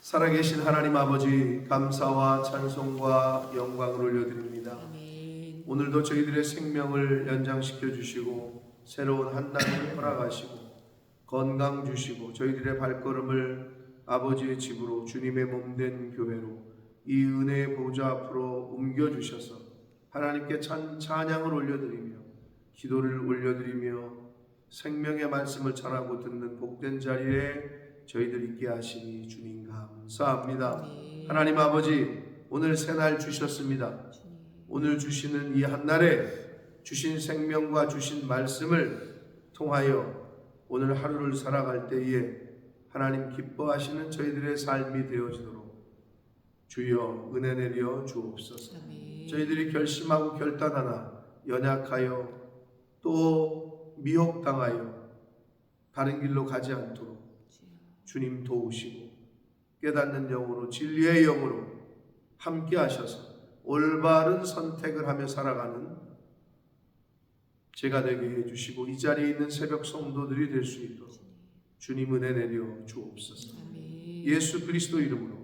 살아계신 하나님 아버지, 감사와 찬송과 영광을 올려드립니다. 아멘. 오늘도 저희들의 생명을 연장시켜 주시고 새로운 한 달을 허락하시고 건강 주시고 저희들의 발걸음을 아버지의 집으로, 주님의 몸된 교회로 이 은혜의 보좌 앞으로 옮겨주셔서 하나님께 찬양을 올려드리며 기도를 올려드리며 생명의 말씀을 전하고 듣는 복된 자리에 저희들 있게 하시니 주님 감사합니다. 아멘. 하나님 아버지, 오늘 새날 주셨습니다. 오늘 주시는 이 한날에 주신 생명과 주신 말씀을 통하여 오늘 하루를 살아갈 때에 하나님 기뻐하시는 저희들의 삶이 되어지도록 주여 은혜 내려 주옵소서. 아멘. 저희들이 결심하고 결단하나 연약하여 또 미혹당하여 다른 길로 가지 않도록 주님 도우시고 깨닫는 영으로, 진리의 영으로 함께 하셔서 올바른 선택을 하며 살아가는 제가 되게 해주시고 이 자리에 있는 새벽 성도들이 될 수 있도록 주님 은혜 내려 주옵소서. 아멘. 예수 그리스도 이름으로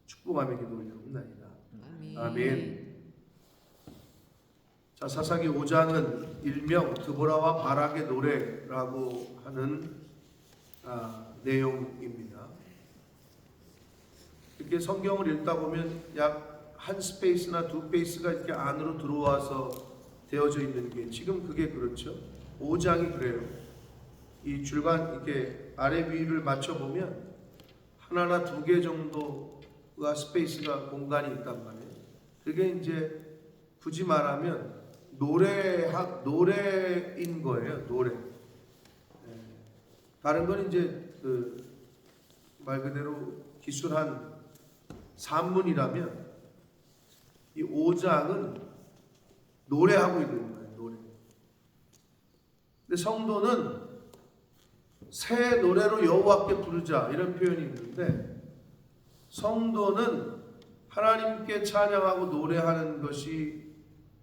축복하며 기도 올려옵나이다. 아멘. 아멘. 자, 사사기 5장은 일명 드보라와 바락의 노래라고 하는 내용입니다. 이렇게 성경을 읽다 보면 약 한 스페이스나 두 페이스가 이렇게 안으로 들어와서 되어져 있는 게 지금 그게 그렇죠. 5장이 그래요. 이 줄간 이렇게 아래 위를 맞춰 보면 하나나 두 개 정도가 스페이스가 공간이 있단 말이에요. 그게 이제 굳이 말하면 노래인 거예요. 노래. 다른 건 이제 말 그대로 기술한 산문이라면 이 5장은 노래하고 있는 거예요. 노래. 근데 성도는 새 노래로 여호와께 부르자 이런 표현이 있는데 성도는 하나님께 찬양하고 노래하는 것이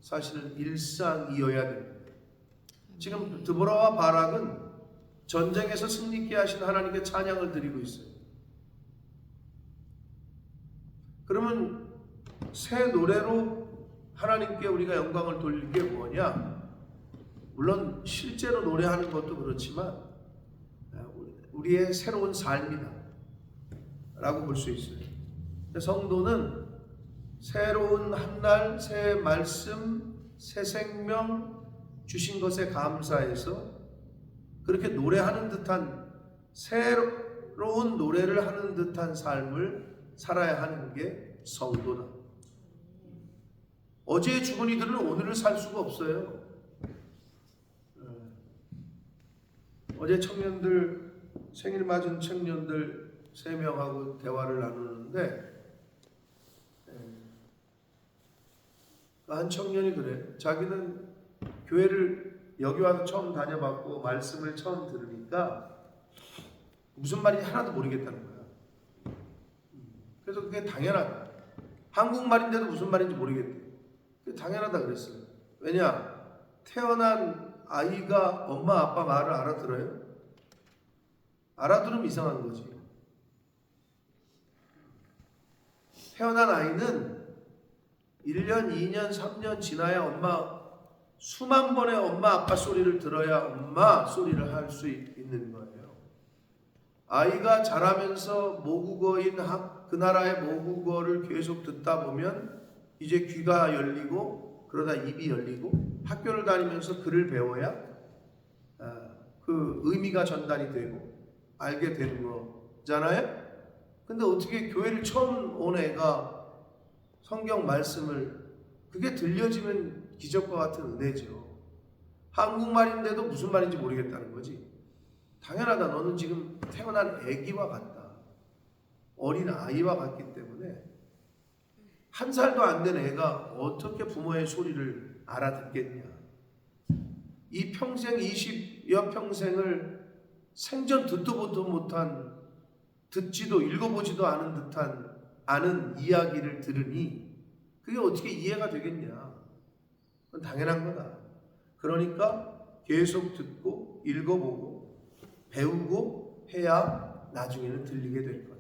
사실은 일상이어야 됩니다. 지금 드보라와 바락은 전쟁에서 승리케 하신 하나님께 찬양을 드리고 있어요. 그러면 새 노래로 하나님께 우리가 영광을 돌릴 게 뭐냐? 물론 실제로 노래하는 것도 그렇지만 우리의 새로운 삶이다 라고 볼 수 있어요. 성도는 새로운 한날, 새 말씀, 새 생명 주신 것에 감사해서 그렇게 노래하는 듯한 새로운 노래를 하는 듯한 삶을 살아야 하는 게 성도다. 어제의 죽은 이들은 오늘을 살 수가 없어요. 어제 청년들 생일 맞은 청년들 3명하고 대화를 나누는데 한 청년이 그래. 자기는 교회를 여기 와서 처음 다녀봤고 말씀을 처음 들으니까 무슨 말인지 하나도 모르겠다는 거야. 그래서 그게 당연하다. 한국말인데도 무슨 말인지 모르겠대. 그게 당연하다 그랬어요. 왜냐? 태어난 아이가 엄마 아빠 말을 알아들어요? 알아들으면 이상한 거지. 태어난 아이는 1년, 2년, 3년 지나야 수만 번의 엄마 아빠 소리를 들어야 엄마 소리를 할 수 있는 거예요. 아이가 자라면서 모국어인 그 나라의 모국어를 계속 듣다 보면 이제 귀가 열리고 그러다 입이 열리고 학교를 다니면서 글을 배워야 그 의미가 전달이 되고 알게 되는 거잖아요. 근데 어떻게 교회를 처음 온 애가 성경 말씀을 그게 들려지면 기적과 같은 은혜죠. 한국말인데도 무슨 말인지 모르겠다는 거지. 당연하다. 너는 지금 태어난 아기와 같다. 어린 아이와 같기 때문에 1살도 안 된 애가 어떻게 부모의 소리를 알아듣겠냐. 이 평생 20여 평생을 생전 듣도 보도 못한 듣지도 읽어보지도 않은 듯한 아는 이야기를 들으니 그게 어떻게 이해가 되겠냐. 그건 당연한 거다. 그러니까 계속 듣고 읽어보고 배우고 해야 나중에는 들리게 될 거다.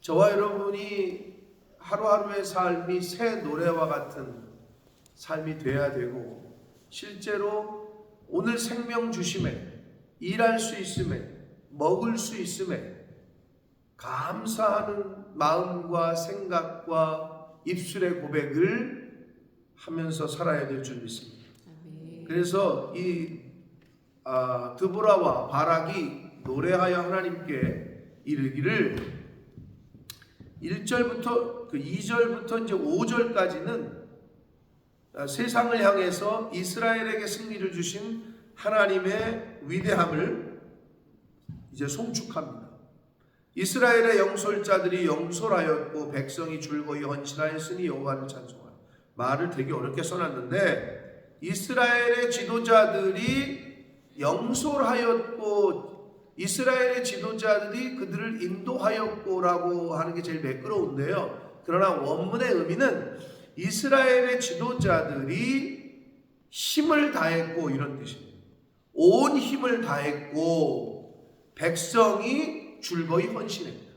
저와 여러분이 하루하루의 삶이 새 노래와 같은 삶이 돼야 되고, 실제로 오늘 생명 주심에, 일할 수 있음에, 먹을 수 있음에 감사하는 마음과 생각과 입술의 고백을 하면서 살아야 될 줄 믿습니다. 그래서 이 드보라와 바락이 노래하여 하나님께 이르기를, 1절부터 2절부터 이제 5절까지는 세상을 향해서 이스라엘에게 승리를 주신 하나님의 위대함을 이제 송축합니다. 이스라엘의 영솔자들이 영솔하였고 백성이 줄거이 헌신하였으니 여호와를 찬송하라. 말을 되게 어렵게 써놨는데, 이스라엘의 지도자들이 영솔하였고 이스라엘의 지도자들이 그들을 인도하였고라고 하는 게 제일 매끄러운데요. 그러나 원문의 의미는 이스라엘의 지도자들이 힘을 다했고 이런 뜻입니다. 온 힘을 다했고 백성이 줄거이 헌신했다.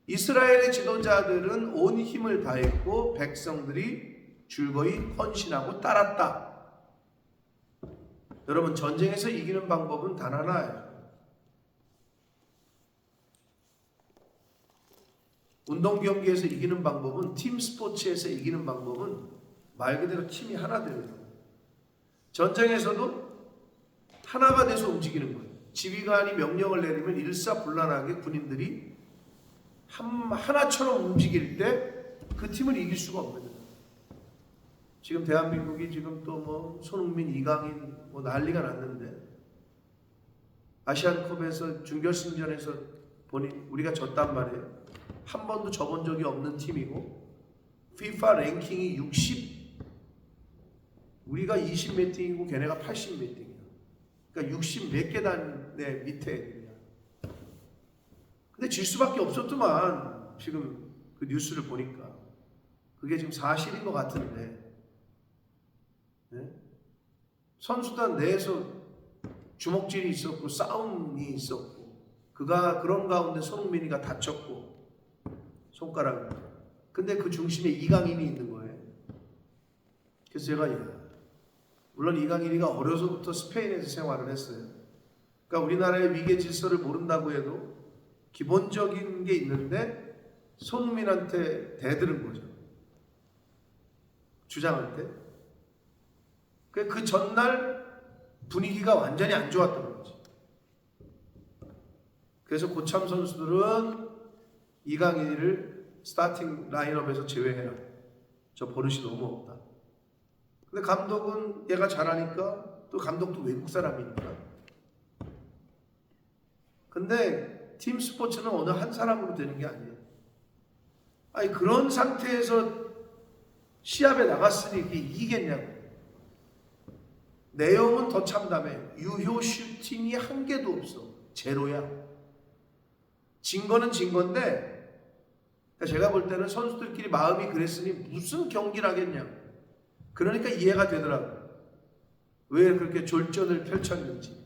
이스라엘의 지도자들은 온 힘을 다했고 백성들이 줄거이 헌신하고 따랐다. 여러분, 전쟁에서 이기는 방법은 단 하나예요. 운동 경기에서 이기는 방법은, 팀 스포츠에서 이기는 방법은 말 그대로 팀이 하나 되는 거예요. 전쟁에서도 하나가 돼서 움직이는 거예요. 지휘관이 명령을 내리면 일사불란하게 군인들이 하나처럼 움직일 때 그 팀을 이길 수가 없거든요. 지금 대한민국이 지금 또 뭐 손흥민, 이강인 뭐 난리가 났는데, 아시안컵에서 준결승전에서 보니 우리가 졌단 말이에요. 한 번도 져본 적이 없는 팀이고, FIFA 랭킹이 60, 우리가 20 몇 등이고 걔네가 80 몇 등이야. 그러니까 60 몇 계단의 밑에 애들이야. 근데 질 수밖에 없었더만, 지금 그 뉴스를 보니까. 그게 지금 사실인 것 같은데, 네? 선수단 내에서 주먹질이 있었고 싸움이 있었고, 그런 가운데 손흥민이가 다쳤고 손가락을. 근데 그 중심에 이강인이 있는 거예요. 그래서 제가 물론 이강인이가 어려서부터 스페인에서 생활을 했어요. 그러니까 우리나라의 위계 질서를 모른다고 해도 기본적인 게 있는데 손흥민한테 대들은 거죠. 주장할 때. 그 전날 분위기가 완전히 안 좋았던 거지. 그래서 고참 선수들은 이강인을 스타팅 라인업에서 제외해라. 저 버릇이 너무 없다. 근데 감독은 얘가 잘하니까, 또 감독도 외국 사람이니까. 근데 팀 스포츠는 어느 한 사람으로 되는 게 아니에요. 아니, 그런 상태에서 시합에 나갔으니 이게 이기겠냐고. 내용은 더 참담해. 유효 슈팅이 한 개도 없어. 제로야. 진 거는 진 건데, 그러니까 제가 볼 때는 선수들끼리 마음이 그랬으니 무슨 경기를 하겠냐. 그러니까 이해가 되더라고요. 왜 그렇게 졸전을 펼쳤는지.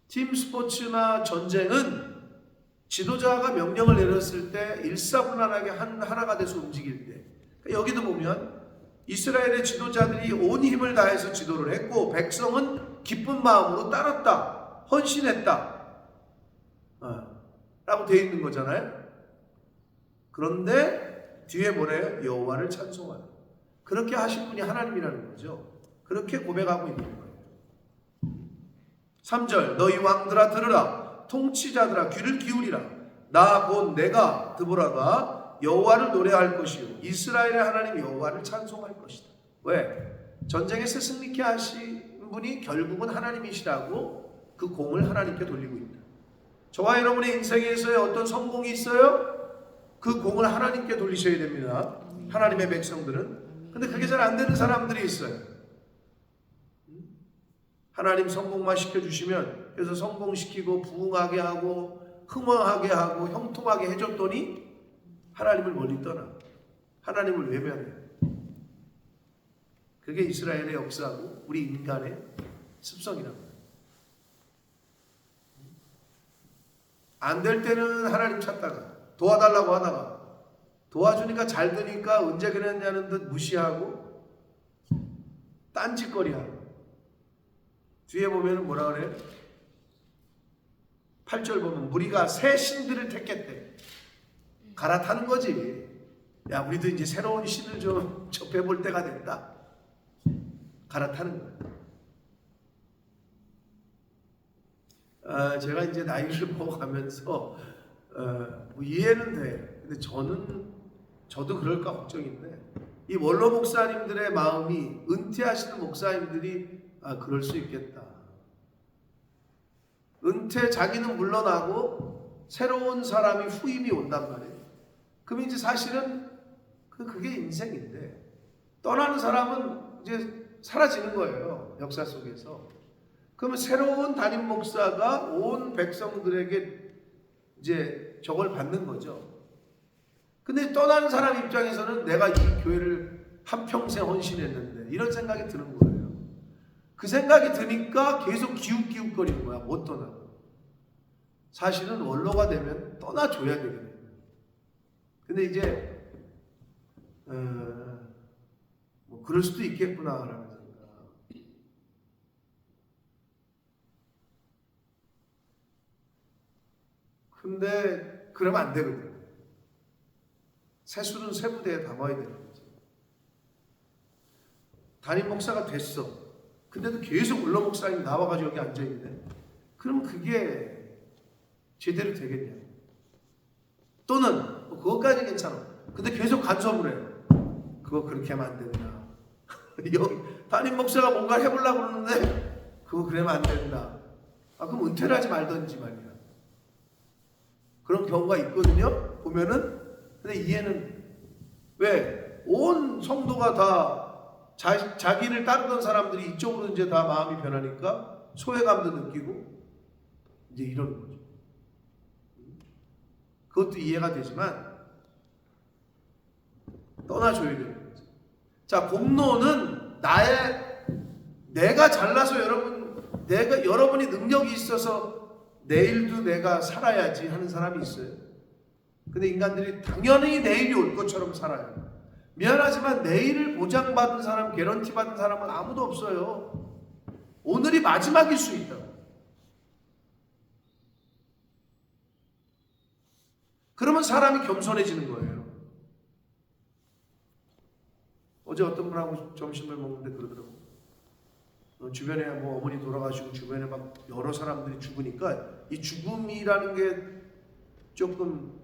팀 스포츠나 전쟁은 지도자가 명령을 내렸을 때 일사불란하게 하나가 돼서 움직일 때. 그러니까 여기도 보면 이스라엘의 지도자들이 온 힘을 다해서 지도를 했고 백성은 기쁜 마음으로 따랐다. 헌신했다. 라고 되어 있는 거잖아요. 그런데 뒤에 뭐래요? 여호와를 찬송하라. 그렇게 하신 분이 하나님이라는 거죠. 그렇게 고백하고 있는 거예요. 3절, 너희 왕들아 들으라. 통치자들아 귀를 기울이라. 나 곧 내가 드보라가 여호와를 노래할 것이요 이스라엘의 하나님 여호와를 찬송할 것이다. 왜? 전쟁에서 승리케 하신 분이 결국은 하나님이시라고 그 공을 하나님께 돌리고 있다. 저와 여러분의 인생에서의 어떤 성공이 있어요? 그 공을 하나님께 돌리셔야 됩니다. 하나님의 백성들은. 근데 그게 잘 안 되는 사람들이 있어요. 하나님 성공만 시켜주시면, 그래서 성공시키고 부흥하게 하고 흥왕하게 하고 형통하게 해줬더니 하나님을 멀리 떠나. 하나님을 외면해. 그게 이스라엘의 역사고 우리 인간의 습성이랍니다. 안 될 때는 하나님 찾다가 도와달라고 하다가 도와주니까 잘 되니까 언제 그랬냐는 듯 무시하고 딴짓거리하고 뒤에 보면 뭐라 그래요? 8절 보면 무리가 새 신들을 택했대. 갈아타는 거지. 야, 우리도 이제 새로운 신을 좀 접해볼 때가 됐다. 갈아타는 거야. 제가 이제 나이를 먹어가면서 뭐 이해는 돼. 근데 저도 그럴까 걱정인데 이 원로 목사님들의 마음이 은퇴하시는 목사님들이 그럴 수 있겠다. 은퇴 자기는 물러나고 새로운 사람이 후임이 온단 말이에요. 그럼 이제 사실은 그게 인생인데 떠나는 사람은 이제 사라지는 거예요. 역사 속에서. 그러면 새로운 담임 목사가 온 백성들에게 이제 저걸 받는 거죠. 근데 떠나는 사람 입장에서는 내가 이 교회를 한평생 헌신했는데 이런 생각이 드는 거예요. 그 생각이 드니까 계속 기웃기웃거리는 거야. 못 떠나고. 사실은 원로가 되면 떠나줘야 되거든요. 근데 이제 뭐 그럴 수도 있겠구나라는 생각. 근데 그러면 안 되거든요. 새술은 새 부대에 담아야 되는 거죠. 담임 목사가 됐어. 근데도 계속 원로 목사님 나와가지고 여기 앉아있네. 그럼 그게 제대로 되겠냐. 또는 그것까지 괜찮아. 근데 계속 간섭을 해. 그거 그렇게 하면 안 된다. 여기 담임 목사가 뭔가 해보려고 그러는데 그거 그러면 안 된다. 그럼 은퇴를 하지 말던지 말이야. 그런 경우가 있거든요. 보면은. 근데 이해는 왜? 온 성도가 다 자기를 따르던 사람들이 이쪽으로 이제 다 마음이 변하니까 소외감도 느끼고 이제 이러는 거죠. 그것도 이해가 되지만 떠나줘야 되는 거죠. 자, 공로는 내가 잘나서 여러분이 능력이 있어서 내일도 내가 살아야지 하는 사람이 있어요. 근데 인간들이 당연히 내일이 올 것처럼 살아요. 미안하지만 내일을 보장받은 사람, 개런티 받은 사람은 아무도 없어요. 오늘이 마지막일 수 있다. 그러면 사람이 겸손해지는 거예요. 어제 어떤 분하고 점심을 먹는데 그러더라고. 주변에 뭐 어머니 돌아가시고 주변에 막 여러 사람들이 죽으니까 이 죽음이라는 게 조금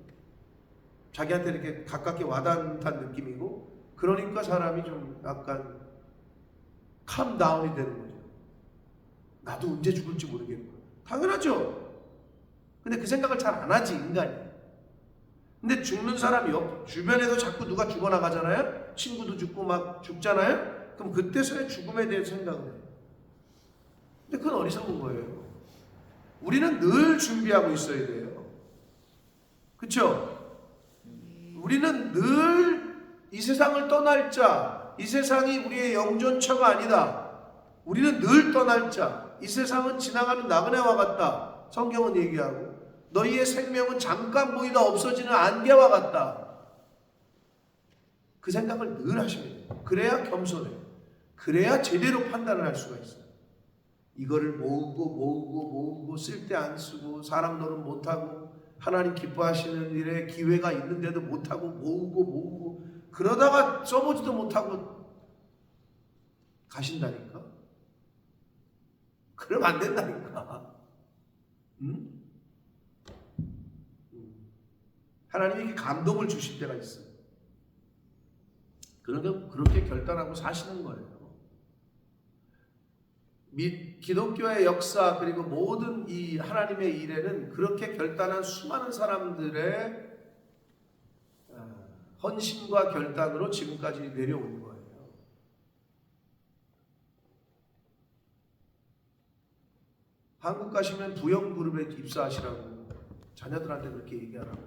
자기한테 이렇게 가깝게 와닿는 느낌이고, 그러니까 사람이 좀 약간 캄다운이 되는 거죠. 나도 언제 죽을지 모르겠구나. 당연하죠. 근데 그 생각을 잘 안 하지, 인간이. 근데 죽는 사람이 주변에도 자꾸 누가 죽어나가잖아요. 친구도 죽고 막 죽잖아요. 그럼 그때서야 죽음에 대해서 생각을 해요. 근데 그건 어리석은 거예요. 우리는 늘 준비하고 있어야 돼요. 그렇죠? 우리는 늘 이 세상을 떠날 자, 이 세상이 우리의 영존처가 아니다. 우리는 늘 떠날 자, 이 세상은 지나가는 나그네와 같다. 성경은 얘기하고, 너희의 생명은 잠깐 보이다 없어지는 안개와 같다. 그 생각을 늘 하시면 돼요. 그래야 겸손해요. 그래야 제대로 판단을 할 수가 있어요. 이거를 모으고 쓸 때 안 쓰고 사람 노릇 못하고 하나님 기뻐하시는 일에 기회가 있는데도 못하고 모으고 그러다가 써보지도 못하고 가신다니까. 그러면 안 된다니까. 응? 하나님이 이렇게 감동을 주실 때가 있어요. 그러니까 그렇게 결단하고 사시는 거예요. 기독교의 역사 그리고 모든 이 하나님의 일에는 그렇게 결단한 수많은 사람들의 헌신과 결단으로 지금까지 내려온 거예요. 한국 가시면 부영그룹에 입사하시라고 자녀들한테 그렇게 얘기하라고.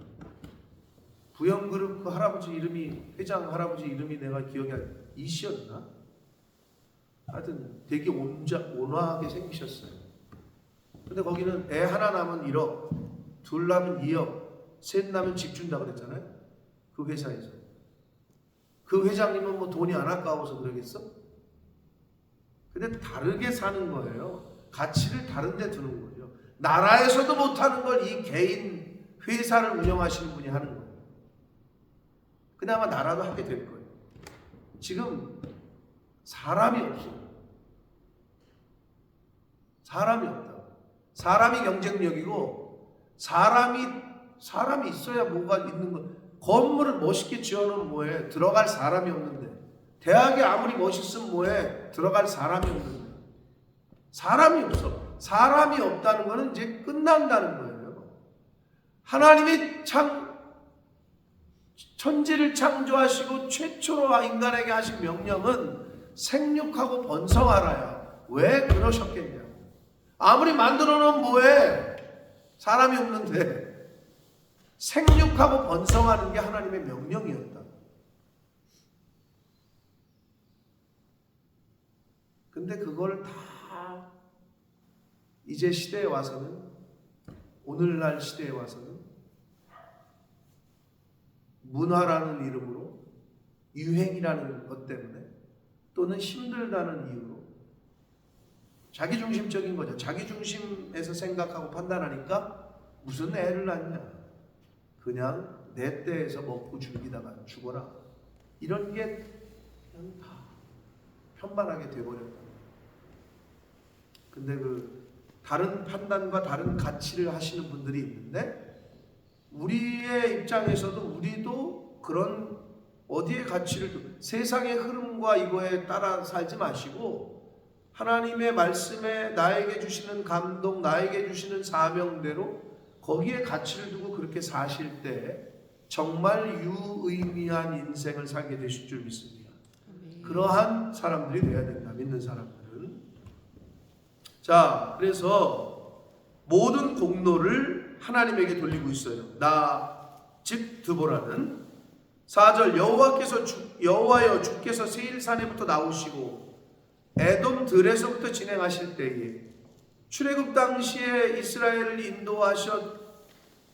부영그룹 그 할아버지 이름이, 회장 할아버지 이름이 내가 기억이 안 나. 이씨였나? 하여튼 되게 온화하게 생기셨어요. 근데 거기는 애 하나 낳으면 1억, 둘 낳으면 2억, 셋 낳으면 집 준다 그랬잖아요. 그 회사에서. 그 회장님은 뭐 돈이 안 아까워서 그러겠어? 근데 다르게 사는 거예요. 가치를 다른 데 두는 거죠. 나라에서도 못하는 걸 이 개인 회사를 운영하시는 분이 하는 거예요. 그나마 나라도 하게 될 거예요. 지금 사람이 없어요. 사람이 없다. 사람이 경쟁력이고 사람이 있어야 뭐가 있는 거. 건물을 멋있게 지어놓으면 뭐해? 들어갈 사람이 없는데. 대학이 아무리 멋있으면 뭐해? 들어갈 사람이 없는데. 사람이 없어. 사람이 없다는 거는 이제 끝난다는 거예요. 하나님이 천지를 창조하시고 최초로 인간에게 하신 명령은 생육하고 번성하라야. 왜 그러셨겠냐? 아무리 만들어 놓으면 뭐해? 사람이 없는데. 생육하고 번성하는 게 하나님의 명령이었다. 근데 그걸 다 이제 시대에 와서는, 오늘날 시대에 와서는 문화라는 이름으로, 유행이라는 것 때문에, 또는 힘들다는 이유로 자기중심적인 거죠. 자기중심에서 생각하고 판단하니까 무슨 애를 낳냐, 그냥 내 때에서 먹고 즐기다가 죽어라, 이런 게 그냥 다 편만하게 돼버렸다. 근데 그 다른 판단과 다른 가치를 하시는 분들이 있는데, 우리의 입장에서도 우리도 그런 어디에 가치를 세상의 흐름과 이거에 따라 살지 마시고 하나님의 말씀에 나에게 주시는 감동, 나에게 주시는 사명대로 거기에 가치를 두고 그렇게 사실 때 정말 유의미한 인생을 살게 되실 줄 믿습니다. 그러한 사람들이 되어야 된다. 믿는 사람들은. 자, 그래서 모든 공로를 하나님에게 돌리고 있어요. 즉 드보라는 4절 여호와여 주께서 세일산에부터 나오시고 에돔 들에서부터 진행하실 때에 출애굽 당시에 이스라엘을 인도하셨던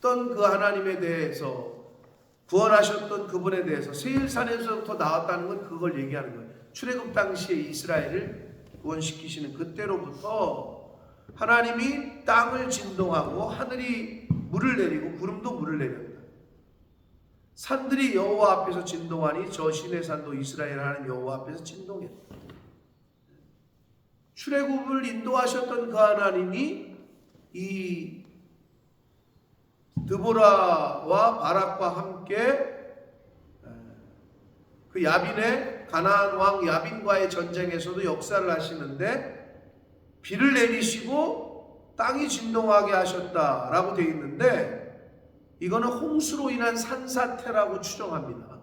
그 하나님에 대해서, 구원하셨던 그분에 대해서 세일산에서부터 나왔다는 건 그걸 얘기하는 거예요. 출애굽 당시에 이스라엘을 구원시키시는 그때로부터 하나님이 땅을 진동하고 하늘이 물을 내리고 구름도 물을 내렸다. 산들이 여호와 앞에서 진동하니 저 시내산도 이스라엘 하나님 여호와 앞에서 진동했다. 출애굽을 인도하셨던 그 하나님이 이 드보라와 바락과 함께 그 야빈의 가나안 왕 야빈과의 전쟁에서도 역사를 하시는데 비를 내리시고 땅이 진동하게 하셨다라고 되어 있는데, 이거는 홍수로 인한 산사태라고 추정합니다.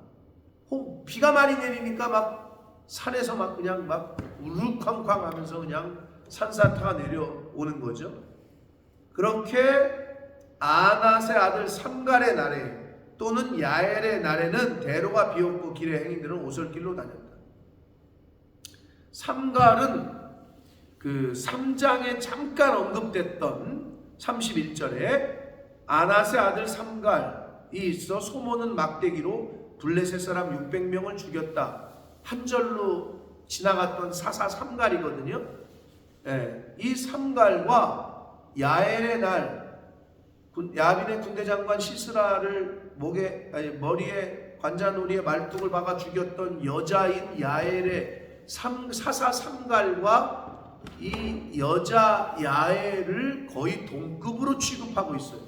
비가 많이 내리니까 막 산에서 막 그냥 막 우르쾅쾅 하면서 그냥 산사태가 내려오는 거죠. 그렇게 아낫의 아들 삼갈의 날에 또는 야엘의 날에는 대로가 비었고 길의 행인들은 오솔길로 다녔다. 삼갈은 그 3장에 잠깐 언급됐던 31절에 아낫의 아들 삼갈이 있어 소모는 막대기로 블레셋 사람 600명을 죽였다. 한 절로 지나갔던 사사 삼갈이거든요. 이 삼갈과 야엘의 날, 야빈의 군대장관 시스라를 머리에 관자놀이에 말뚝을 박아 죽였던 여자인 야엘의 사사 삼갈과 이 여자 야엘을 거의 동급으로 취급하고 있어요.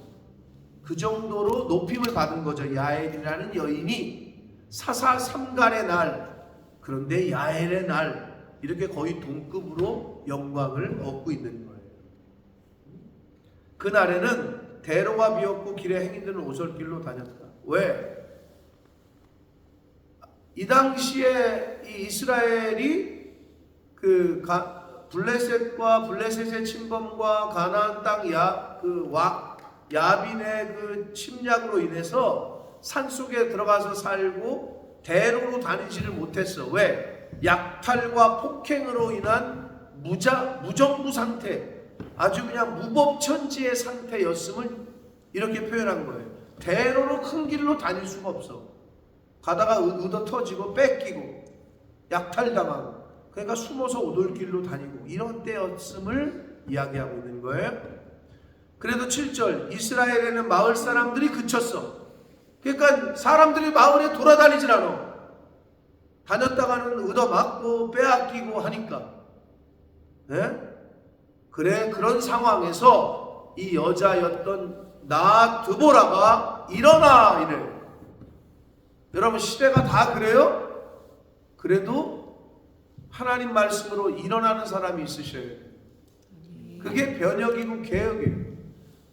그 정도로 높임을 받은 거죠. 야엘이라는 여인이 사사 삼갈의 날, 그런데 야엘의 날, 이렇게 거의 동급으로 영광을 얻고 있는 거예요. 그날에는 대로가 비었고 길의 행인들은 오솔길로 다녔다. 왜? 이 당시에 이 이스라엘이 그 블레셋과 블레셋의 침범과 가나안 땅 야빈의 그 침략으로 인해서 산속에 들어가서 살고 대로로 다니지를 못했어. 왜? 약탈과 폭행으로 인한 무정부 상태, 아주 그냥 무법천지의 상태였음을 이렇게 표현한 거예요. 대로로 큰 길로 다닐 수가 없어. 가다가 의도 터지고 뺏기고 약탈당하고, 그러니까 숨어서 오돌길로 다니고 이런 때였음을 이야기하고 있는 거예요. 그래도 7절, 이스라엘에는 마을 사람들이 그쳤어. 그러니까 사람들이 마을에 돌아다니질 않아. 다녔다가는 얻어맞고 빼앗기고 하니까. 네? 그래, 그런 상황에서 이 여자였던 드보라가 일어나 이래. 여러분, 시대가 다 그래요? 그래도 하나님 말씀으로 일어나는 사람이 있으셔야 돼요. 그게 변혁이고 개혁이에요.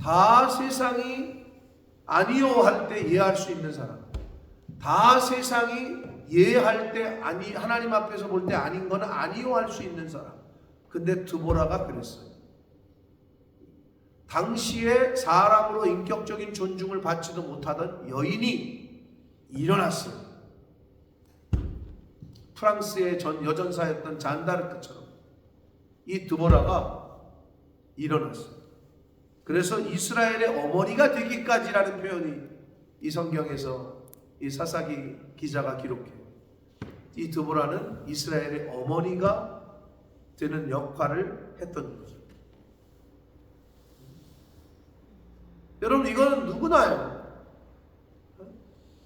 다 세상이 아니요 할 때 이해할 수 있는 사람, 다 세상이 이해할 때 아니, 하나님 앞에서 볼 때 아닌 거는 아니요 할 수 있는 사람. 근데 드보라가 그랬어요. 당시에 사람으로 인격적인 존중을 받지도 못하던 여인이 일어났어요. 프랑스의 여전사였던 잔다르크처럼 이 드보라가 일어났어요. 그래서 이스라엘의 어머니가 되기까지라는 표현이 이 성경에서 이 사사기 기자가 기록해요. 이 드보라는 이스라엘의 어머니가 되는 역할을 했던 거죠. 여러분, 이거는 누구나요.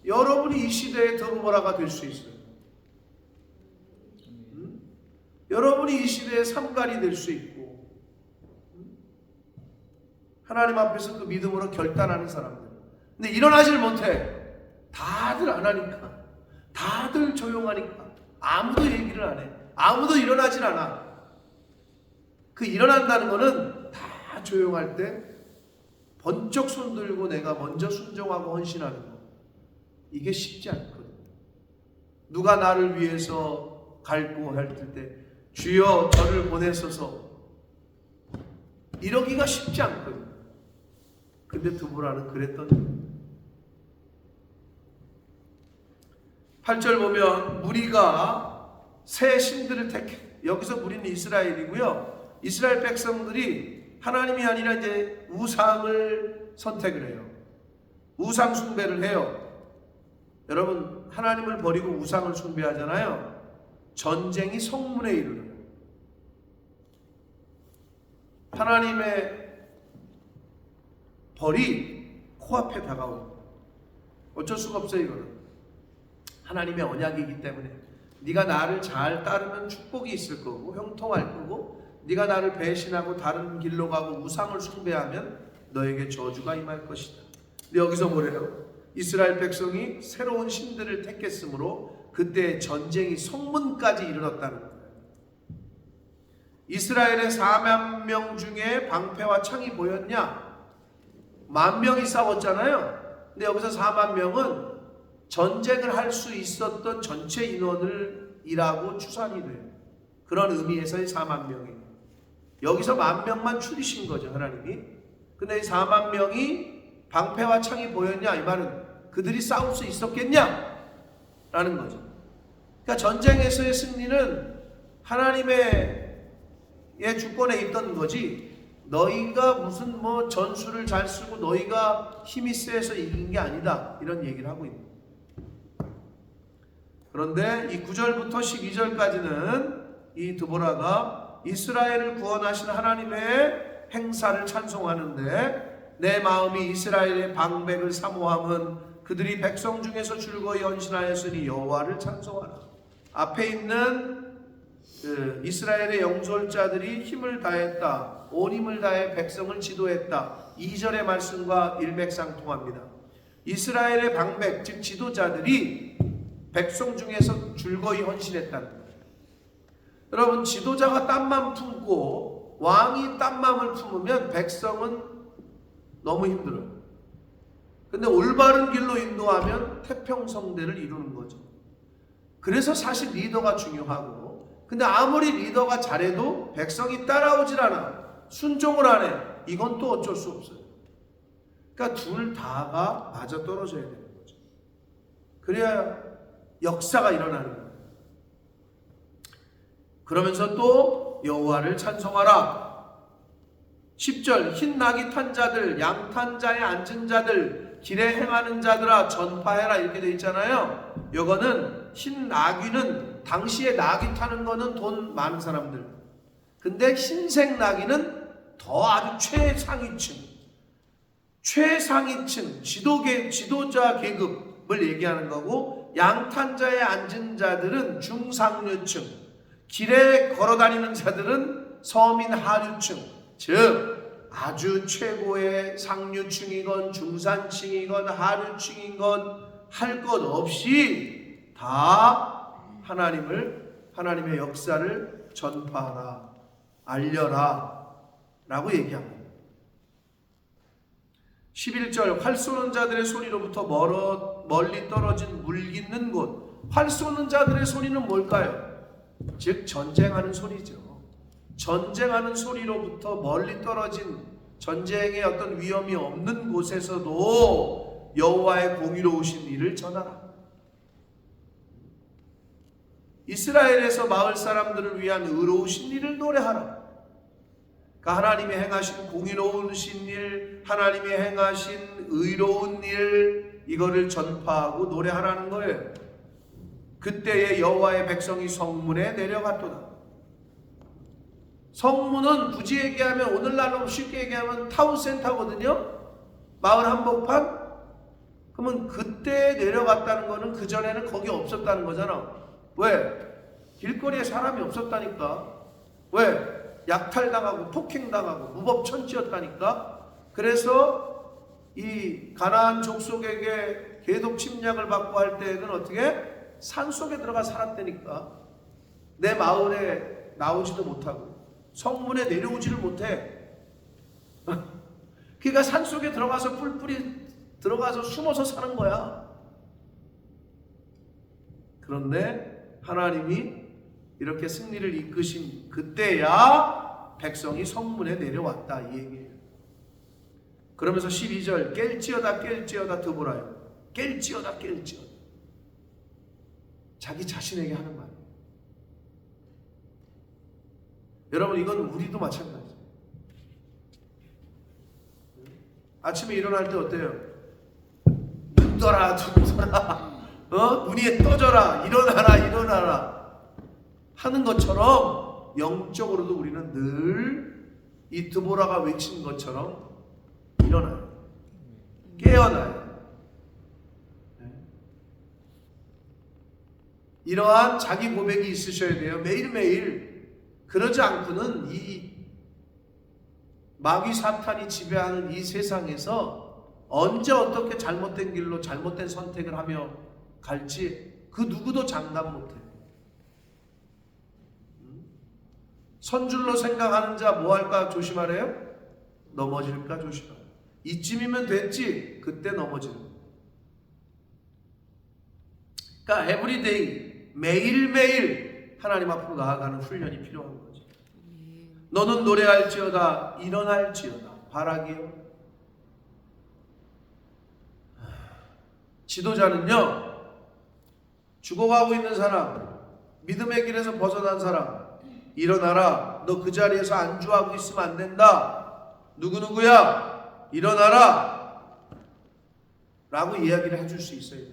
여러분이 이 시대의 드보라가 될 수 있어요. 여러분이 이 시대의 삼갈이 될 수 있고, 하나님 앞에서 그 믿음으로 결단하는 사람들. 근데 일어나질 못해. 다들 안 하니까, 다들 조용하니까, 아무도 얘기를 안 해. 아무도 일어나질 않아. 그 일어난다는 거는 다 조용할 때 번쩍 손 들고 내가 먼저 순종하고 헌신하는 거. 이게 쉽지 않거든. 누가 나를 위해서 갈고 할 때 주여 저를 보내소서 이러기가 쉽지 않거든. 근데 드보라는 그랬던 거예요. 8절 보면 무리가 새 신들을 택해. 여기서 무리는 이스라엘이고요. 이스라엘 백성들이 하나님이 아니라 이제 우상을 선택을 해요. 우상 숭배를 해요. 여러분, 하나님을 버리고 우상을 숭배하잖아요. 전쟁이 성문에 이르러요. 하나님의 벌이 코앞에 다가옵니다. 어쩔 수가 없어요. 이거는 하나님의 언약이기 때문에 네가 나를 잘 따르면 축복이 있을 거고 형통할 거고, 네가 나를 배신하고 다른 길로 가고 우상을 숭배하면 너에게 저주가 임할 것이다. 근데 여기서 뭐래요? 이스라엘 백성이 새로운 신들을 택했으므로 그때 전쟁이 성문까지 이르렀다는 거예요. 이스라엘의 4만 명 중에 방패와 창이 보였냐? 10,000명이 싸웠잖아요. 근데 여기서 4만 명은 전쟁을 할 수 있었던 전체 인원을 이라고 추산이 돼요. 그런 의미에서의 4만 명이에요. 여기서 10,000명만 추리신 거죠, 하나님이. 근데 이 4만 명이 방패와 창이 보였냐? 이 말은 그들이 싸울 수 있었겠냐? 라는 거죠. 그러니까 전쟁에서의 승리는 하나님의 주권에 있던 거지, 너희가 무슨 전술을 잘 쓰고 너희가 힘이 세서 이긴 게 아니다, 이런 얘기를 하고 있는 거예요. 그런데 이 9절부터 12절까지는 이 드보라가 이스라엘을 구원하신 하나님의 행사를 찬송하는데, 내 마음이 이스라엘의 방백을 사모함은 그들이 백성 중에서 즐거이 헌신하였으니 여호와를 찬송하라. 앞에 있는 이스라엘의 영솔자들이 힘을 다했다, 온 힘을 다해 백성을 지도했다, 2절의 말씀과 일맥상통합니다. 이스라엘의 방백, 즉 지도자들이 백성 중에서 즐거이 헌신했다는 거예요. 여러분, 지도자가 딴 맘 품고 왕이 딴 맘을 품으면 백성은 너무 힘들어요. 근데 올바른 길로 인도하면 태평성대를 이루는 거죠. 그래서 사실 리더가 중요하고, 근데 아무리 리더가 잘해도 백성이 따라오질 않아, 순종을 안 해, 이건 또 어쩔 수 없어요. 그러니까 둘 다가 맞아떨어져야 되는 거죠. 그래야 역사가 일어나는 거예요. 그러면서 또 여호와를 찬송하라. 10절 흰 낙이 탄 자들, 양 탄 자에 앉은 자들, 길에 행하는 자들아 전파해라 이렇게 돼 있잖아요. 요거는 흰 나귀는 당시에 낙이 타는 거는 돈 많은 사람들. 근데 흰색 나귀는 더 아주 최상위층 지도자 계급을 얘기하는 거고, 양탄 자에 앉은 자들은 중상류층, 길에 걸어다니는 자들은 서민 하류층, 즉 아주 최고의 상류층이건 중산층이건 하류층이건 할 것 없이 다 하나님의 역사를 전파하라, 알려라 라고 얘기합니다. 11절 활 쏘는 자들의 소리로부터 멀리 떨어진 물깃는 곳. 활 쏘는 자들의 소리는 뭘까요? 즉 전쟁하는 소리죠. 전쟁하는 소리로부터 멀리 떨어진, 전쟁의 어떤 위험이 없는 곳에서도 여호와의 공의로우신 일을 전하라. 이스라엘에서 마을 사람들을 위한 의로우신 일을 노래하라. 그러니까 하나님이 행하신 공의로우신 일, 하나님이 행하신 의로운 일, 이거를 전파하고 노래하라는 거예요. 그때에 여호와의 백성이 성문에 내려갔도다. 성문은 굳이 얘기하면, 오늘날로 쉽게 얘기하면 타운센터거든요. 마을 한복판. 그러면 그때 내려갔다는 거는 그전에는 거기 없었다는 거잖아. 왜? 길거리에 사람이 없었다니까. 왜? 약탈당하고 폭행당하고 무법천지였다니까. 그래서 이 가나안 족속에게 계속 침략을 받고 할 때는 어떻게? 산속에 들어가 살았다니까. 내 마을에 나오지도 못하고 성문에 내려오지를 못해. 그러니까 산속에 들어가서 뿔뿔이 들어가서 숨어서 사는 거야. 그런데 하나님이 이렇게 승리를 이끄신 그때야 백성이 성문에 내려왔다 이 얘기예요. 그러면서 12절 깰지어다 드보라요. 깰지어다. 자기 자신에게 하는 말. 여러분, 이건 우리도 마찬가지예요. 아침에 일어날 때 어때요? 눈 떠라 눈이 떠져라, 일어나라 하는 것처럼 영적으로도 우리는 늘 이 드보라가 외친 것처럼 일어나요. 깨어나요. 이러한 자기 고백이 있으셔야 돼요. 매일매일. 그러지 않고는 이 마귀 사탄이 지배하는 이 세상에서 언제 어떻게 잘못된 길로 잘못된 선택을 하며 갈지 그 누구도 장담 못해요. 선줄로 생각하는 자 뭐 할까 조심하래요? 넘어질까 조심하래요. 이쯤이면 됐지. 그때 넘어지는 거예요. 그러니까 에브리데이, 매일매일 하나님 앞으로 나아가는 훈련이 필요한 거지. 너는 노래할지어다 일어날지어다 바라기요. 지도자는요, 죽어가고 있는 사람, 믿음의 길에서 벗어난 사람, 일어나라. 너 그 자리에서 안주하고 있으면 안 된다. 누구누구야 일어나라 라고 이야기를 해줄 수 있어야 돼.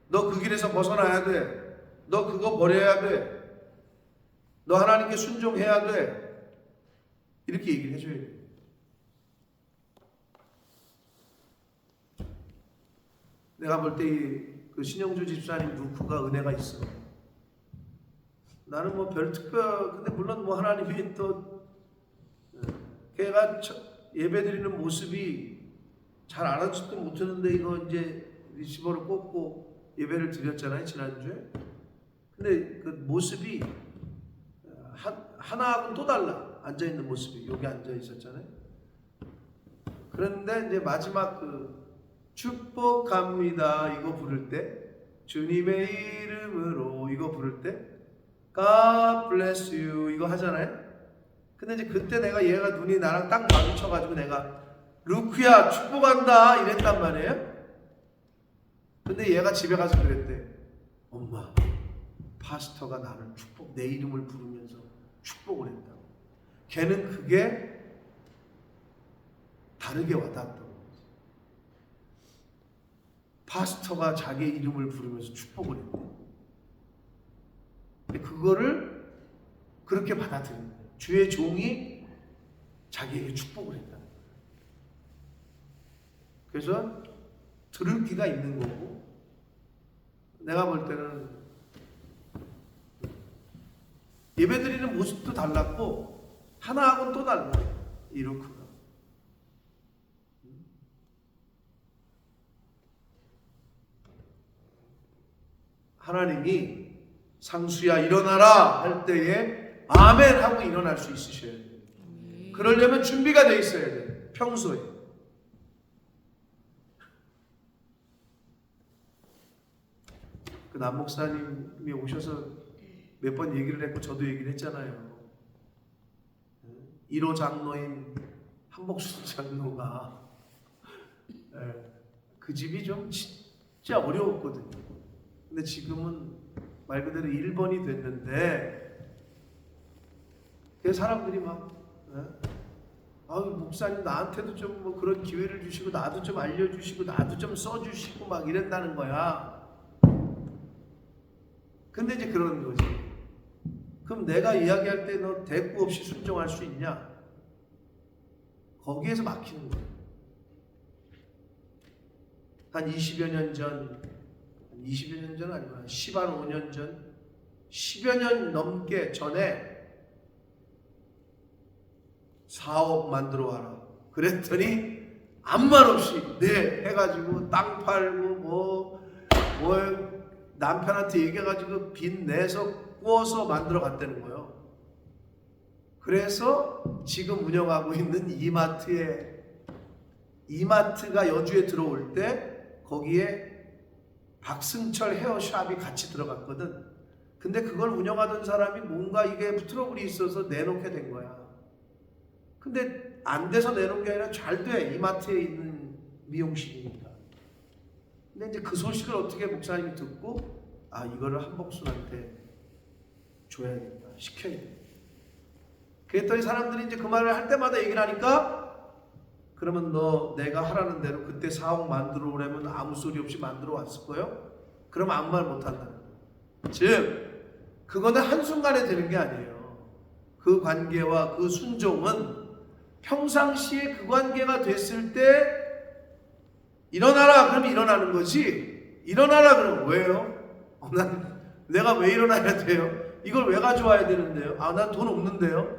너 그 길에서 벗어나야 돼. 너 그거 버려야 돼. 너 하나님께 순종해야 돼. 이렇게 얘기를 해줘야 돼. 내가 볼 때 그 신영주 집사님 루크가 은혜가 있어. 나는 뭐 별 근데 물론 뭐 하나님이 또 걔가 예배드리는 모습이 잘 알아듣지도 못했는데 이거 이제 리시버를 꽂고 예배를 드렸잖아요 지난주에. 근데 그 모습이 하나하고는 또 달라. 앉아있는 모습이 여기 앉아있었잖아요. 그런데 이제 마지막 그 축복합니다 이거 부를 때, 주님의 이름으로 이거 부를 때 God bless you 이거 하잖아요. 근데 이제 그때 내가 얘가 눈이 나랑 딱 마주쳐가지고 내가 루크야 축복한다 이랬단 말이에요. 근데 얘가 집에 가서 그랬대. 엄마, 파스터가 나를 내 이름을 부르면서 축복을 했다고. 걔는 그게 다르게 와닿았던 거지. 파스터가 자기 이름을 부르면서 축복을 했대. 근데 그거를 그렇게 받아들인 거예요. 주의 종이 자기에게 축복을 했다는 거예요. 그래서 들을 귀가 있는 거고, 내가 볼 때는 예배드리는 모습도 달랐고 하나하고는 또 달라요. 이루크가. 하나님이 상수야 일어나라 할 때에 아멘 하고 일어날 수 있으셔야 돼요. 그러려면 준비가 돼 있어야 돼요. 평소에. 그 남목사님이 오셔서 몇 번 얘기를 했고 저도 얘기를 했잖아요. 1호 장로인 한복순 장로가 그 집이 좀 진짜 어려웠거든요. 근데 지금은 말 그대로 1번이 됐는데 사람들이 막 목사님 나한테도 좀 뭐 그런 기회를 주시고 나도 좀 알려주시고 나도 좀 써주시고 막 이런다는 거야. 근데 이제 그러는 거지. 그럼 내가 이야기할 때 너 대꾸 없이 순종할 수 있냐? 거기에서 막히는 거예요. 한 20여 년 전, 20여 년 전 아니고 한 15년 전, 10여 년 넘게 전에 사업 만들어 와라. 그랬더니 아무 말 없이 네 해가지고 땅 팔고 뭐 남편한테 얘기해가지고 빚 내서 구워서 만들어 갔다는 거예요. 그래서 지금 운영하고 있는 이마트가 여주에 들어올 때 거기에 박승철 헤어샵이 같이 들어갔거든. 근데 그걸 운영하던 사람이 뭔가 이게 트러블이 있어서 내놓게 된 거야. 근데 안 돼서 내놓은 게 아니라 잘 돼. 이마트에 있는 미용실이니까. 근데 이제 그 소식을 어떻게 목사님이 듣고 이거를 한복순한테 줘야겠다. 시켜야겠다. 그랬더니 사람들이 이제 그 말을 할 때마다 얘기를 하니까 그러면 너 내가 하라는 대로 그때 4억 만들어 오려면 아무 소리 없이 만들어 왔을 거예요? 그럼 아무 말 못 한다는 거예요. 즉 그거는 한순간에 되는 게 아니에요. 그 관계와 그 순종은 평상시에 그 관계가 됐을 때 일어나라 그러면 일어나는 거지. 일어나라 그러면 왜요? 내가 왜 일어나야 돼요? 이걸 왜 가져와야 되는데요? 난 돈 없는데요?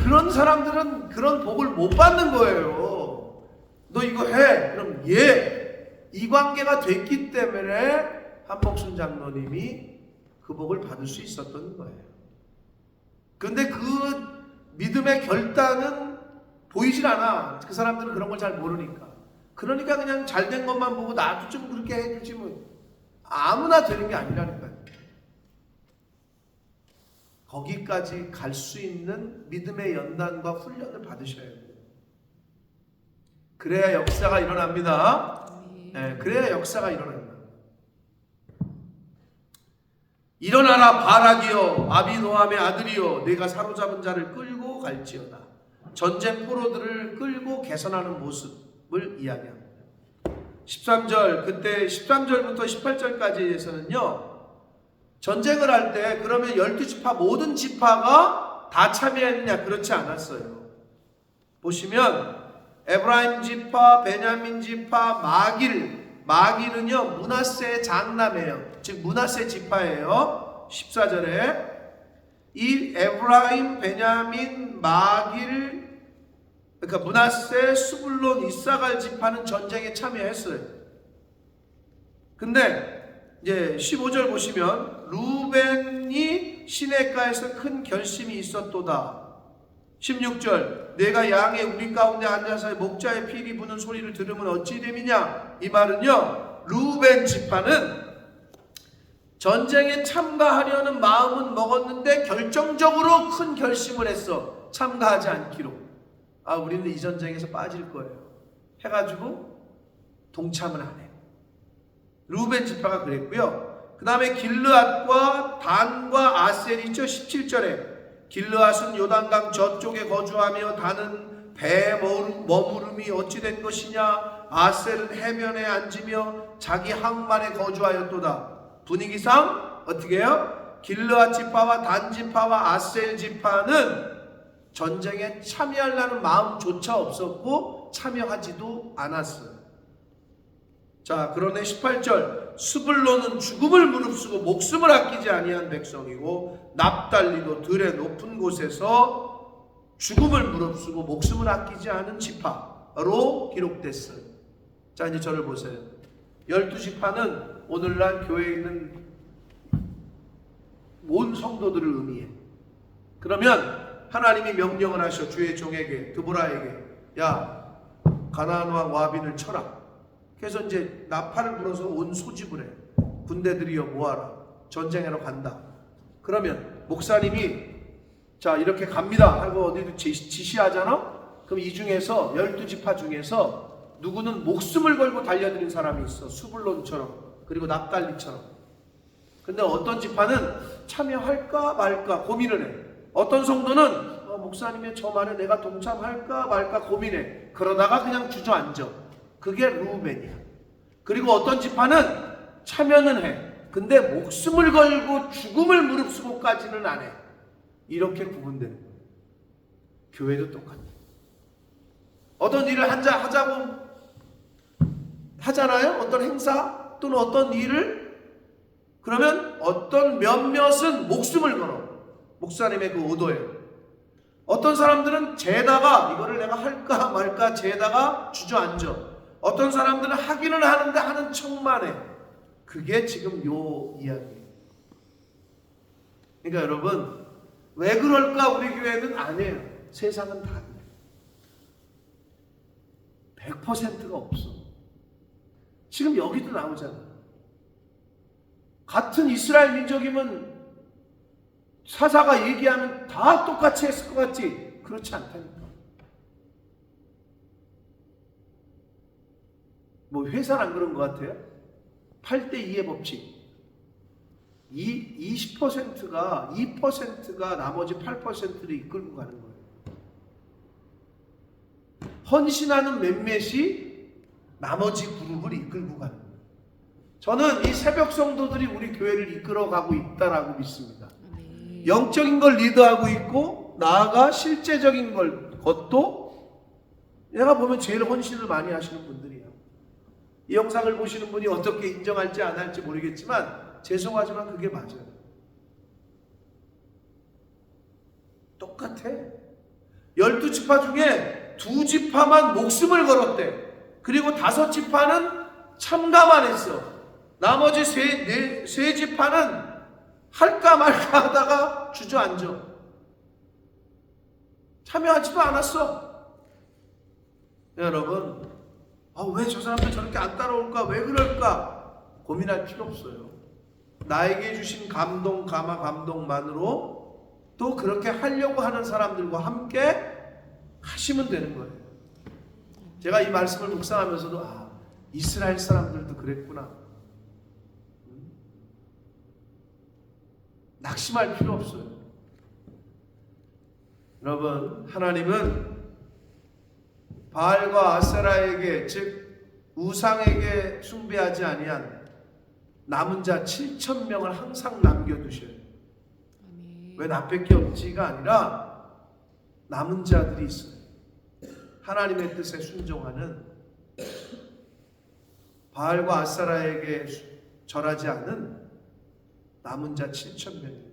그런 사람들은 그런 복을 못 받는 거예요. 너 이거 해. 그럼 이 관계가 됐기 때문에 한복순 장로님이 그 복을 받을 수 있었던 거예요. 근데 그 믿음의 결단은 보이질 않아. 그 사람들은 그런 걸 잘 모르니까. 그러니까 그냥 잘된 것만 보고 나도 좀 그렇게 해주지 뭐. 아무나 되는 게 아니라니까요. 거기까지 갈 수 있는 믿음의 연단과 훈련을 받으셔야 돼요. 그래야 역사가 일어납니다. 네, 그래야 역사가 일어납니다. 일어나라 바락이여 아비노함의 아들이여 내가 사로잡은 자를 끌고 갈지어다. 전쟁 포로들을 끌고 개선하는 모습을 이야기합니다. 13절 그때 13절부터 18절까지에서는요. 전쟁을 할 때 그러면 12지파 모든 지파가 다 참여했느냐? 그렇지 않았어요. 보시면 에브라임 지파, 베냐민 지파, 마길은요 므낫세의 장남이에요. 즉 므낫세 지파예요. 14절에 이 에브라임, 베냐민, 마길 그러니까 므낫세, 스불론, 이사갈 지파는 전쟁에 참여했어요. 근데 이제 15절 보시면 루벤이 시내가에서 큰 결심이 있었도다. 16절 내가 양의 우리 가운데 앉아서 목자의 피리 부는 소리를 들으면 어찌 됨이냐. 이 말은요 루벤 지파는 전쟁에 참가하려는 마음은 먹었는데 결정적으로 큰 결심을 했어. 참가하지 않기로. 우리는 이 전쟁에서 빠질 거예요 해가지고 동참을 안 해. 루벤 지파가 그랬고요. 그 다음에 길르앗과 단과 아셀이 있죠. 17절에 길르앗은 요단강 저쪽에 거주하며 다는 배에 머무름이 어찌 된 것이냐. 아셀은 해변에 앉으며 자기 항만에 거주하였도다. 분위기상 어떻게 해요? 길르앗 지파와 단 지파와 아셀 지파는 전쟁에 참여하려는 마음조차 없었고 참여하지도 않았어요. 자, 그러네 18절 스불론은 죽음을 무릅쓰고 목숨을 아끼지 아니한 백성이고 납달리도 들의 높은 곳에서 죽음을 무릅쓰고 목숨을 아끼지 않은 지파로 기록됐어요. 자, 이제 저를 보세요. 12지파는 오늘날 교회에 있는 온 성도들을 의미해. 그러면 하나님이 명령을 하셔 주의 종에게 드보라에게 야 가나안 왕 와빈을 쳐라. 그래서 이제 나팔을 불어서 온 소집을 해. 군대들이여 모아라. 전쟁하러 간다. 그러면 목사님이 자 이렇게 갑니다 하고 어디도 지시하잖아. 그럼 이 중에서 12지파 중에서 누구는 목숨을 걸고 달려드린 사람이 있어. 수불론처럼 그리고 납달리처럼. 근데 어떤 지파는 참여할까 말까 고민을 해. 어떤 성도는 목사님의 저 말에 내가 동참할까 말까 고민해. 그러다가 그냥 주저앉아. 그게 루벤이야. 그리고 어떤 지파는 참여는 해. 근데 목숨을 걸고 죽음을 무릅쓰고까지는 안 해. 이렇게 구분되는 거예요. 교회도 똑같아. 어떤 일을 하자고 하잖아요. 어떤 행사 또는 어떤 일을. 그러면 어떤 몇몇은 목숨을 걸어. 목사님의 그 의도에. 어떤 사람들은 재다가 이거를 내가 할까 말까 재다가 주저앉아. 어떤 사람들은 하기는 하는데 하는 척만 해. 그게 지금 요 이야기예요. 그러니까 여러분 왜 그럴까 우리 교회는 안 해요. 세상은 다 그래. 100%가 없어. 지금 여기도 나오잖아. 같은 이스라엘 민족이면 사사가 얘기하면 다 똑같이 했을 것 같지? 그렇지 않다니까. 뭐 회사는 안 그런 것 같아요? 8대2의 법칙. 2%가 나머지 8%를 이끌고 가는 거예요. 헌신하는 몇몇이 나머지 그룹을 이끌고 가는 거예요. 저는 이 새벽 성도들이 우리 교회를 이끌어가고 있다라고 믿습니다. 영적인 걸 리드하고 있고 나아가 실제적인 것도 내가 보면 제일 헌신을 많이 하시는 분들이에요. 이 영상을 보시는 분이 어떻게 인정할지 안 할지 모르겠지만 죄송하지만 그게 맞아요. 똑같아. 12지파 중에 2지파만 목숨을 걸었대. 그리고 5지파는 참가만 했어. 나머지 3지파는 할까 말까 하다가 주저앉아. 참여하지도 않았어. 여러분 왜 저 사람들 저렇게 안 따라올까? 왜 그럴까? 고민할 필요 없어요. 나에게 주신 감동, 감동만으로 또 그렇게 하려고 하는 사람들과 함께 하시면 되는 거예요. 제가 이 말씀을 묵상하면서도 이스라엘 사람들도 그랬구나. 낙심할 필요 없어요. 여러분 하나님은 바알과 아세라에게 즉 우상에게 숭배하지 아니한 남은 자 7,000명을 항상 남겨두셔요. 왜 나밖에 없지가 아니라 남은 자들이 있어요. 하나님의 뜻에 순종하는 바알과 아세라에게 절하지 않은 남은 자 7,000명입니다.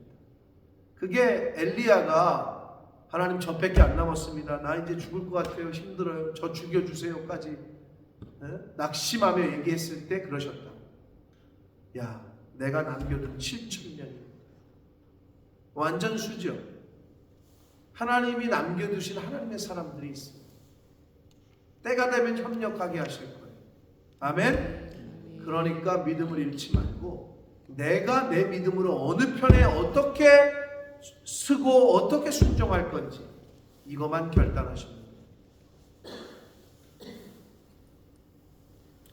그게 엘리야가 하나님 저밖에 안 남았습니다. 나 이제 죽을 것 같아요. 힘들어요. 저 죽여주세요까지 낙심하며 얘기했을 때 그러셨다. 야, 내가 남겨둔 7,000명입니다. 완전 수죠. 하나님이 남겨두신 하나님의 사람들이 있어요. 때가 되면 협력하게 하실 거예요. 아멘? 그러니까 믿음을 잃지 말고 내가 내 믿음으로 어느 편에 어떻게 쓰고 어떻게 순종할 건지 이것만 결단하시면 돼요.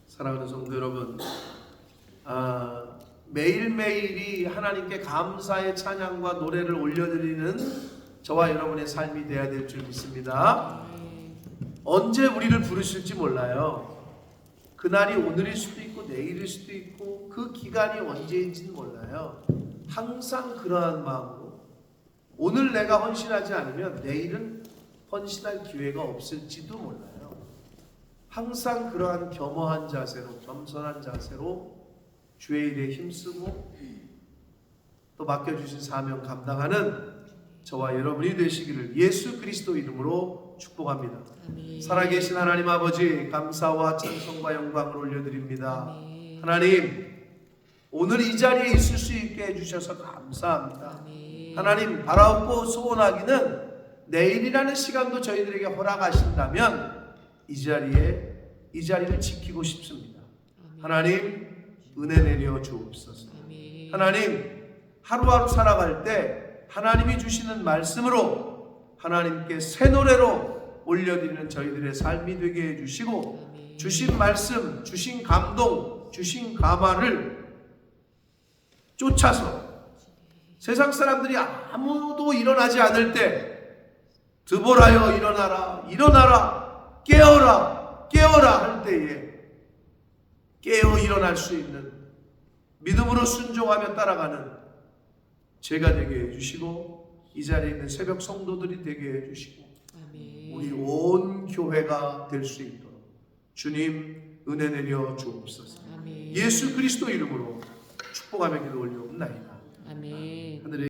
사랑하는 성도 여러분, 매일매일이 하나님께 감사의 찬양과 노래를 올려드리는 저와 여러분의 삶이 되어야 될 줄 믿습니다. 언제 우리를 부르실지 몰라요. 그날이 오늘일 수도 있고 내일일 수도 있고 그 기간이 언제인지는 몰라요. 항상 그러한 마음으로 오늘 내가 헌신하지 않으면 내일은 헌신할 기회가 없을지도 몰라요. 항상 그러한 겸허한 자세로, 겸손한 자세로 주의 일에 힘쓰고 또 맡겨주신 사명 감당하는 저와 여러분이 되시기를 예수 그리스도 이름으로 축복합니다. 아멘. 살아계신 하나님 아버지, 감사와 찬송과 영광을 올려드립니다. 아멘. 하나님, 오늘 이 자리에 있을 수 있게 해주셔서 감사합니다. 아멘. 하나님, 바라옵고 소원하기는 내일이라는 시간도 저희들에게 허락하신다면 이 자리를 지키고 싶습니다. 아멘. 하나님, 은혜 내려 주옵소서. 아멘. 하나님, 하루하루 살아갈 때 하나님이 주시는 말씀으로 하나님께 새 노래로 올려드리는 저희들의 삶이 되게 해주시고, 아멘. 주신 말씀, 주신 감동, 주신 감화를 쫓아서 세상 사람들이 아무도 일어나지 않을 때 드보라여 일어나라, 일어나라, 깨어라, 깨어라 할 때에 깨어 일어날 수 있는 믿음으로 순종하며 따라가는 제가 되게 해주시고 이 자리에 있는 새벽 성도들이 되게 해주시고 아멘. 우리 온 교회가 될 수 있도록 주님 은혜 내려 주옵소서. 아멘. 예수 그리스도 이름으로 축복하며 기도 올려옵나이다.